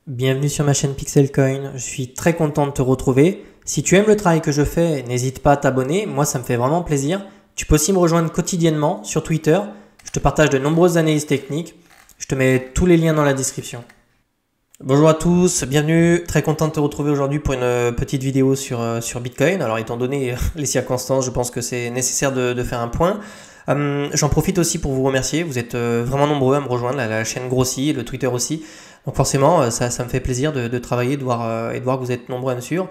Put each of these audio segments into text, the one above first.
Bienvenue sur ma chaîne Pixelcoin, je suis très content de te retrouver. Si tu aimes le travail que je fais, n'hésite pas à t'abonner, moi ça me fait vraiment plaisir. Tu peux aussi me rejoindre quotidiennement sur Twitter, je te partage de nombreuses analyses techniques, je te mets tous les liens dans la description. Bonjour à tous, bienvenue, très content de te retrouver aujourd'hui pour une petite vidéo sur Bitcoin. Alors étant donné les circonstances, je pense que c'est nécessaire de faire un point. J'en profite aussi pour vous remercier, vous êtes vraiment nombreux à me rejoindre, la chaîne grossit, le Twitter aussi. Donc forcément, ça me fait plaisir de travailler de voir que vous êtes nombreux à me suivre.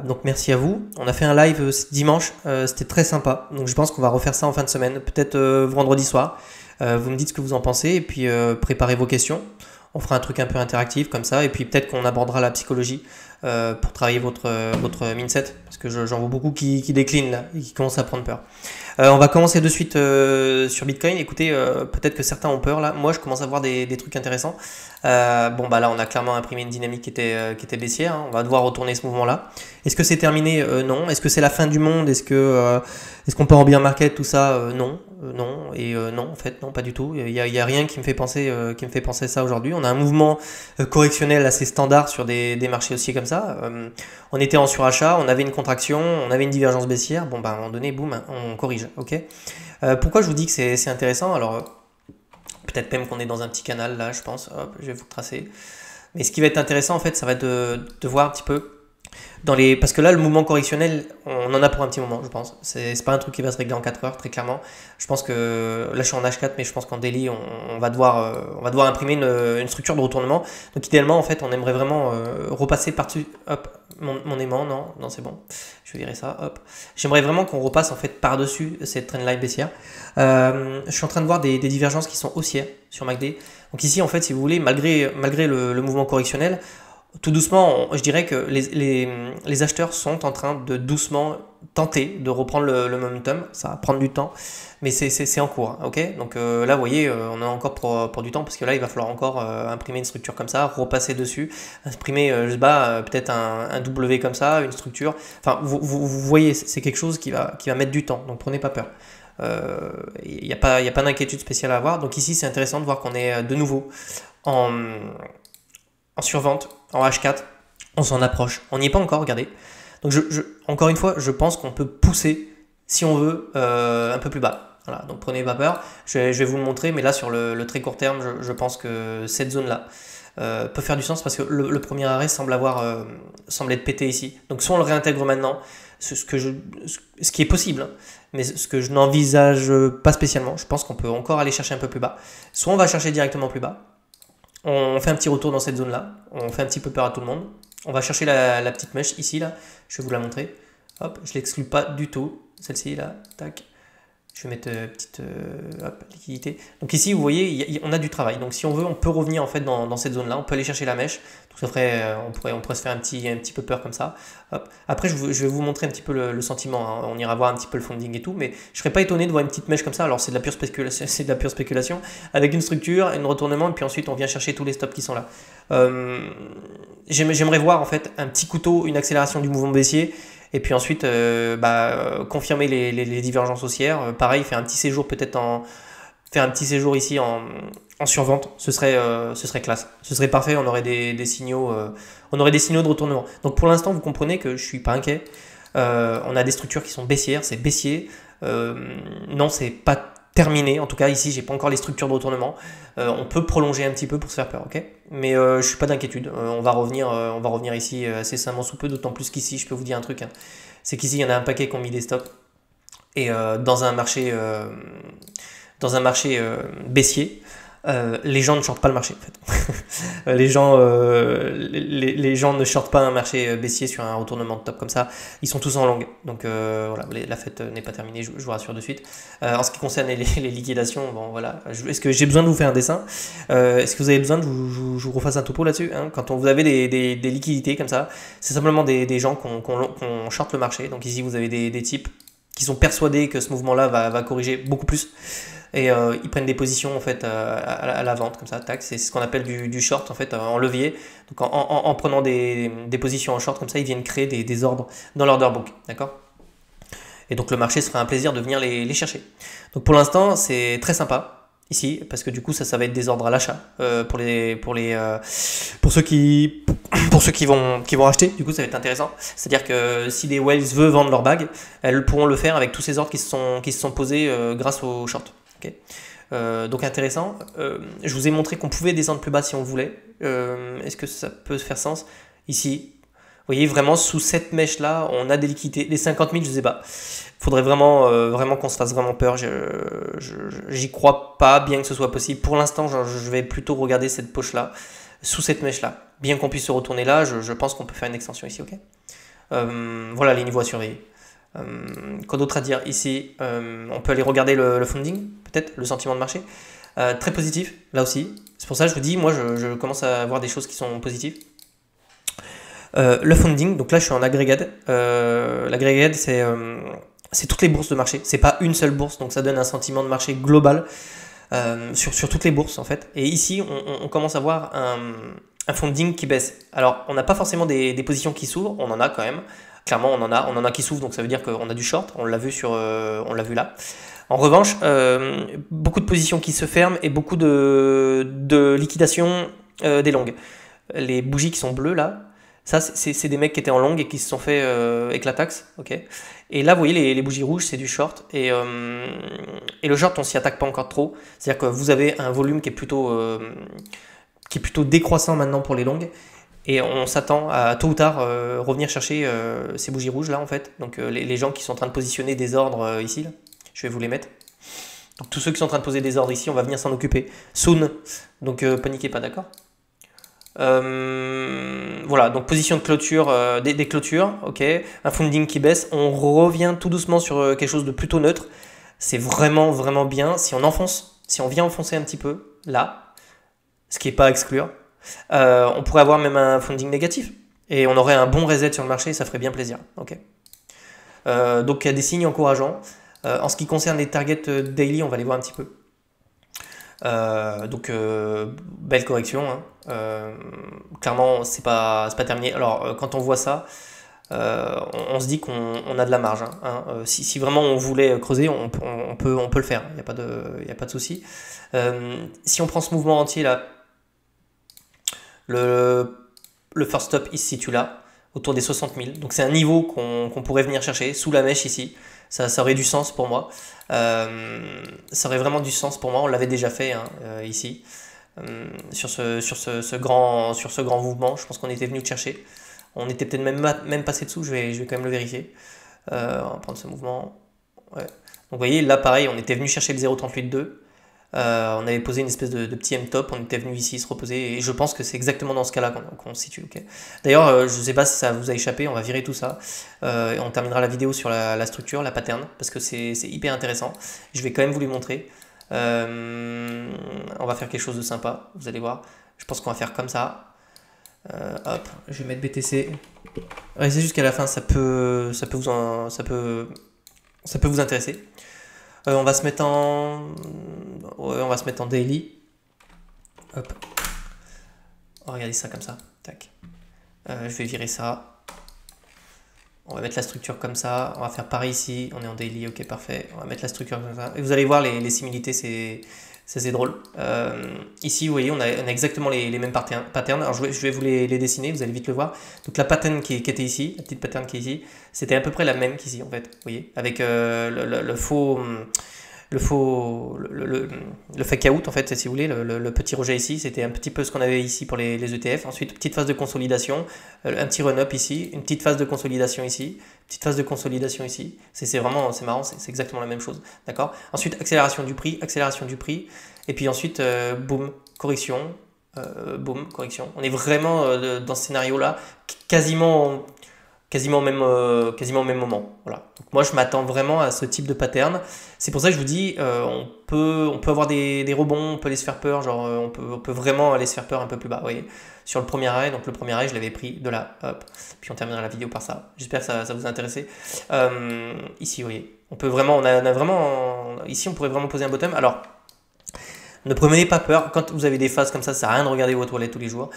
Donc merci à vous. On a fait un live dimanche, c'était très sympa. Donc je pense qu'on va refaire ça en fin de semaine, peut-être vendredi soir. Vous me dites ce que vous en pensez et puis préparez vos questions. On fera un truc un peu interactif comme ça et puis peut-être qu'on abordera la psychologie pour travailler votre mindset parce que j'en vois beaucoup qui déclinent là et qui commencent à prendre peur. On va commencer de suite sur Bitcoin. Écoutez, peut-être que certains ont peur là. Moi, je commence à voir des trucs intéressants. Bon, bah là, on a clairement imprimé une dynamique qui était baissière. Hein. On va devoir retourner ce mouvement-là. Est-ce que c'est terminé? Non. Est-ce que c'est la fin du monde? Est-ce qu'on peut en bear market tout ça? Non, non et non. En fait, non, pas du tout. Il y a rien qui me fait penser ça aujourd'hui. On a un mouvement correctionnel assez standard sur des marchés haussiers comme ça. On était en surachat, on avait une contraction, on avait une divergence baissière. Bon, bah à un moment donné, boum, on corrige. Ok. Pourquoi je vous dis que c'est intéressant? Alors peut-être même qu'on est dans un petit canal là, je pense. Hop, je vais vous tracer. Mais ce qui va être intéressant en fait, ça va être de voir un petit peu parce que là le mouvement correctionnel, on en a pour un petit moment, je pense. C'est pas un truc qui va se régler en 4 heures, très clairement. Je pense que là je suis en H4, mais je pense qu'en daily on va devoir imprimer une structure de retournement. Donc idéalement en fait, on aimerait vraiment repasser par-dessus. Hop, mon aimant, non c'est bon. Je vais virer ça, hop. J'aimerais vraiment qu'on repasse en fait par-dessus cette trendline baissière. Je suis en train de voir des divergences qui sont haussières sur MACD. Donc ici en fait, si vous voulez, malgré le mouvement correctionnel, tout doucement, je dirais que les acheteurs sont en train de doucement tenter de reprendre le momentum. Ça va prendre du temps, mais c'est en cours. Hein, ok. Donc là, vous voyez, on a encore pour du temps parce que là, il va falloir encore imprimer une structure comme ça, repasser dessus, imprimer, je sais pas, peut-être un W comme ça, une structure. Enfin, vous voyez, c'est quelque chose qui va mettre du temps. Donc prenez pas peur. Il n'y a pas d'inquiétude spéciale à avoir. Donc ici, c'est intéressant de voir qu'on est de nouveau en survente, en H4, on s'en approche. On n'y est pas encore, regardez. Donc encore une fois, je pense qu'on peut pousser, si on veut, un peu plus bas. Voilà, donc prenez pas peur. Je vais vous le montrer, mais là sur le très court terme, je pense que cette zone-là peut faire du sens parce que le premier arrêt semble être pété ici. Donc soit on le réintègre maintenant, ce qui est possible, hein, mais ce que je n'envisage pas spécialement. Je pense qu'on peut encore aller chercher un peu plus bas. Soit on va chercher directement plus bas. On fait un petit retour dans cette zone-là, on fait un petit peu peur à tout le monde. On va chercher la petite mèche ici, là. Je vais vous la montrer. Hop, je ne l'exclus pas du tout. Celle-ci, là, tac. Je vais mettre petite liquidité. Donc ici, vous voyez, on a du travail. Donc si on veut, on peut revenir en fait dans cette zone-là. On peut aller chercher la mèche. Donc ça ferait, on pourrait se faire un petit peu peur comme ça. Hop. Après, je vais vous montrer un petit peu le sentiment. Hein. On ira voir un petit peu le funding et tout. Mais je ne serais pas étonné de voir une petite mèche comme ça. Alors c'est de la pure spéculation, avec une structure, un retournement. Et puis ensuite, on vient chercher tous les stops qui sont là. J'aimerais voir en fait un petit couteau, une accélération du mouvement baissier. Et puis ensuite, confirmer les divergences haussières. Pareil, faire un petit séjour ici en survente. Ce serait classe. Ce serait parfait. On aurait des signaux, de retournement. Donc pour l'instant, vous comprenez que je suis pas inquiet. On a des structures qui sont baissières, c'est baissier. Non, c'est pas terminé. En tout cas, ici, j'ai pas encore les structures de retournement. On peut prolonger un petit peu pour se faire peur, ok. Mais je suis pas d'inquiétude. On va revenir ici assez sainement sous peu. D'autant plus qu'ici, je peux vous dire un truc. Hein, c'est qu'ici, il y en a un paquet qui ont mis des stops. Et dans un marché baissier, les gens ne shortent pas le marché en fait. les gens ne shortent pas un marché baissier sur un retournement de top comme ça. Ils sont tous en long. Donc voilà, la fête n'est pas terminée, je vous rassure de suite. En ce qui concerne les liquidations, bon voilà. Est-ce que j'ai besoin de vous faire un dessin? Est-ce que vous avez besoin de je vous refasse un topo là-dessus, hein? Quand vous avez des liquidités comme ça, c'est simplement des gens qu'on short le marché. Donc ici vous avez des types qui sont persuadés que ce mouvement-là va corriger beaucoup plus. Et ils prennent des positions en fait à la vente comme ça, tac, c'est ce qu'on appelle du short en fait en levier. Donc en prenant des positions en short comme ça, ils viennent créer des ordres dans l'order book, d'accord. Et donc le marché se fera un plaisir de venir les chercher. Donc pour l'instant, c'est très sympa ici, parce que du coup ça va être des ordres à l'achat pour ceux qui vont acheter. Du coup ça va être intéressant. C'est-à-dire que si des whales veulent vendre leur bague, elles pourront le faire avec tous ces ordres qui se sont posés grâce au short. Okay. Donc intéressant. Je vous ai montré qu'on pouvait descendre plus bas si on voulait. Est-ce que ça peut faire sens ici? Vous voyez, vraiment, sous cette mèche-là, on a des liquidités. Les 50 000, je ne sais pas. Il faudrait vraiment qu'on se fasse vraiment peur. J'y crois pas, bien que ce soit possible. Pour l'instant, je vais plutôt regarder cette poche-là, sous cette mèche-là. Bien qu'on puisse se retourner là, je pense qu'on peut faire une extension ici, ok. Voilà les niveaux à surveiller. Quoi d'autre à dire ici? On peut aller regarder le funding, peut-être, le sentiment de marché. Très positif, là aussi. C'est pour ça que je vous dis, moi, je commence à voir des choses qui sont positives. Le funding, donc là je suis en agrégate. L'agrégate c'est toutes les bourses de marché, c'est pas une seule bourse, donc ça donne un sentiment de marché global sur toutes les bourses en fait. Et ici on commence à voir un funding qui baisse. Alors on n'a pas forcément des positions qui s'ouvrent, on en a quand même. Clairement on en a qui s'ouvrent, donc ça veut dire qu'on a du short, on l'a vu là. En revanche, beaucoup de positions qui se ferment et beaucoup de liquidation des longues. Les bougies qui sont bleues là, ça, c'est des mecs qui étaient en longue et qui se sont fait éclatax. Okay. Et là, vous voyez, les bougies rouges, c'est du short. Et le short, on s'y attaque pas encore trop. C'est-à-dire que vous avez un volume qui est plutôt décroissant maintenant pour les longues. Et on s'attend à tôt ou tard revenir chercher ces bougies rouges là, en fait. Donc les gens qui sont en train de positionner des ordres ici, là, je vais vous les mettre. Donc tous ceux qui sont en train de poser des ordres ici, on va venir s'en occuper. Soon. Donc paniquez pas, d'accord? Voilà, donc position de clôture, des clôtures, ok, un funding qui baisse, on revient tout doucement sur quelque chose de plutôt neutre, c'est vraiment bien. Si on vient enfoncer un petit peu, là, ce qui n'est pas à exclure, on pourrait avoir même un funding négatif, et on aurait un bon reset sur le marché, ça ferait bien plaisir, ok. Donc il y a des signes encourageants. En ce qui concerne les targets daily, on va les voir un petit peu. Donc belle correction, hein. Clairement c'est pas terminé. Alors quand on voit ça, on se dit qu'on a de la marge, hein. Si vraiment on voulait creuser, on peut le faire, il n'y a pas de souci. Si on prend ce mouvement entier là, le first stop il se situe là, autour des 60 000, donc c'est un niveau qu'on pourrait venir chercher sous la mèche ici. Ça aurait du sens pour moi. Ça aurait vraiment du sens pour moi. On l'avait déjà fait hein, ici. Sur ce grand mouvement. Je pense qu'on était venu le chercher. On était peut-être même passé dessous. Je vais quand même le vérifier. On va prendre ce mouvement. Ouais. Donc vous voyez, là pareil, on était venu chercher le 0,38,2. On avait posé une espèce de petit M-top, on était venu ici se reposer, et je pense que c'est exactement dans ce cas-là qu'on se situe. Okay. D'ailleurs, je ne sais pas si ça vous a échappé, on va virer tout ça, et on terminera la vidéo sur la structure, la pattern, parce que c'est hyper intéressant. Je vais quand même vous les montrer. On va faire quelque chose de sympa, vous allez voir. Je pense qu'on va faire comme ça. Hop, je vais mettre BTC. Restez jusqu'à la fin, ça peut vous intéresser. On va se mettre en daily. Hop. On va regarder ça comme ça. Tac. Je vais virer ça. On va mettre la structure comme ça. On va faire pareil ici. On est en daily. Ok, parfait. On va mettre la structure comme ça. Et vous allez voir les similitudes. C'est drôle. Ici, vous voyez, on a exactement les mêmes patterns. Alors, je vais vous les dessiner. Vous allez vite le voir. Donc, la pattern qui était ici, la petite pattern qui est ici, c'était à peu près la même qu'ici, en fait. Vous voyez, avec le fake out, en fait, si vous voulez, le petit rejet ici, c'était un petit peu ce qu'on avait ici pour les ETF. Ensuite, petite phase de consolidation, un petit run-up ici, une petite phase de consolidation ici, petite phase de consolidation ici. C'est marrant, c'est exactement la même chose. D'accord. Ensuite, accélération du prix, et puis ensuite, boum, correction, boum, correction. On est vraiment dans ce scénario-là, quasiment au même moment. Voilà. Donc moi je m'attends vraiment à ce type de pattern. C'est pour ça que je vous dis, on peut avoir des rebonds, on peut aller se faire peur, genre on peut vraiment aller se faire peur un peu plus bas. Vous voyez, sur le premier arrêt, donc le premier arrêt je l'avais pris de là, hop. Puis on terminera la vidéo par ça. J'espère que ça vous a intéressé. Ici, vous voyez, on peut vraiment, on a vraiment, ici on pourrait vraiment poser un bottom. Alors Ne prenez pas peur. Quand vous avez des phases comme ça sert à rien de regarder vos toilettes tous les jours.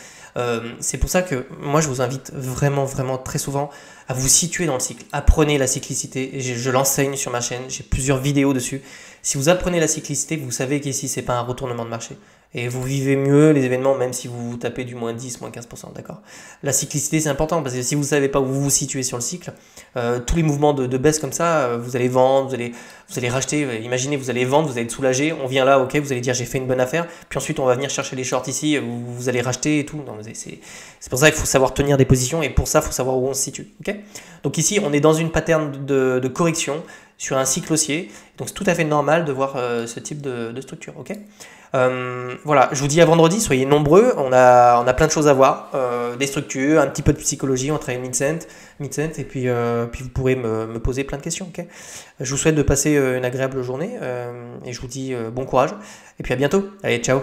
C'est pour ça que moi, je vous invite vraiment, vraiment très souvent à vous situer dans le cycle. Apprenez la cyclicité. Je l'enseigne sur ma chaîne. J'ai plusieurs vidéos dessus. Si vous apprenez la cyclicité, vous savez qu'ici, c'est pas un retournement de marché. Et vous vivez mieux les événements, même si vous tapez du moins 10, moins 15%, d'accord? La cyclicité, c'est important, parce que si vous ne savez pas où vous vous situez sur le cycle, tous les mouvements de baisse comme ça, vous allez vendre, vous allez racheter, imaginez, vous allez vendre, vous allez être soulagé, on vient là, ok, vous allez dire j'ai fait une bonne affaire, puis ensuite on va venir chercher les shorts ici, vous allez racheter et tout. Non, c'est pour ça qu'il faut savoir tenir des positions, et pour ça, il faut savoir où on se situe, ok? Donc ici, on est dans une pattern de correction sur un cycle haussier, donc c'est tout à fait normal de voir ce type de structure, ok? Voilà, je vous dis à vendredi, soyez nombreux, on a plein de choses à voir, des structures, un petit peu de psychologie, on travaille mid-cent, et puis vous pourrez me poser plein de questions. Okay, je vous souhaite de passer une agréable journée et je vous dis bon courage et puis à bientôt. Allez, ciao.